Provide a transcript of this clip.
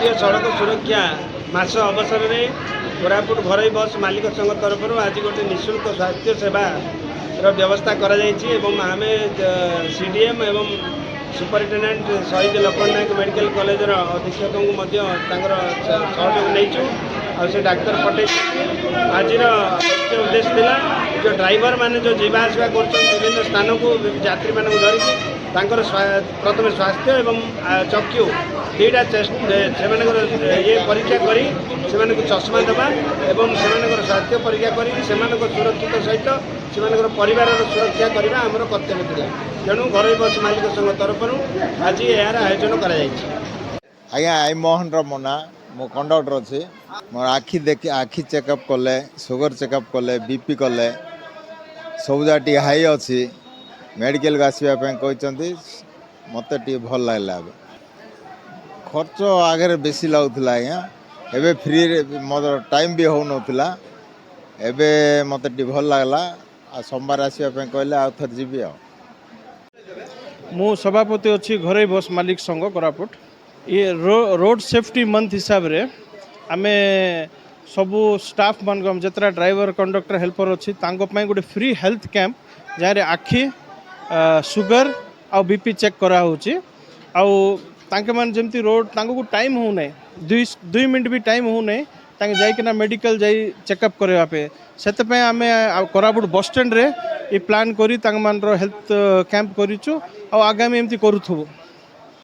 राष्ट्रीय सड़क सुरक्षा मास अवसर में कोरापुट घरोई बस मालिक संघ तरफ आज गोटे निःशुल्क स्वास्थ्य सेवा व्यवस्था कर आम सीडीएम एवं सुपरिटेडेंट शहीद लक्ष्मण नायक मेडिकल कॉलेज अधीक्षक सहयोग नहीं से डाक्तर पटे आज मुख्य उद्देश्य थिला जो ड्राइवर माने जो जीवा आसवा कर विभिन्न स्थान को यात्री मानक धरिकी प्रथम स्वास्थ्य एवं चक्षु दुईटा से ये परीक्षा करी से चश्मा देवा एवं से स्वास्थ्य परीक्षा करी से सुरक्षित सहित से परिवार सुरक्षा करने आमर कर्तव्य था तेणु घरोई बस मालिक संघ तरफ आज यार आयोजन कर आज्ञा आई मोहन रमना मो कंडक्टर अच्छी मोर आखि देखी आखि चेकअप कले सुगर चेकअप कले बीपी कले सबुजा टी हाई अच्छी मेडिकल को आसवाई कहते मत टी भल लगे खर्च आगे बेसी लगुला आज्ञा एबे फ्री मोर टाइम भी हो नाला एबे मत टी भल लगला आ सोमवार आसवाई कहले आउ थर जीवी आ मु सभापति अच्छी घरोई बस मालिक संघ कोरापुट ये रोड सेफ्टी मंथ हिसाब रे आमे सबू स्टाफ मान जितना ड्राइवर कंडक्टर हेल्पर अच्छी गोटे फ्री हेल्थ कैंप जहाँ आखि सुगर आ बीपी चेक करा मान जमती रोड को टाइम हो ना दुई मिनट भी टाइम हो ना जाइकिना मेडिकल जाई चेकअप करवापे से आम कोरापुट बस स्टैंड रे ये प्लान करी हेल्थ कैंप करूँ आगामी एमती करूँ।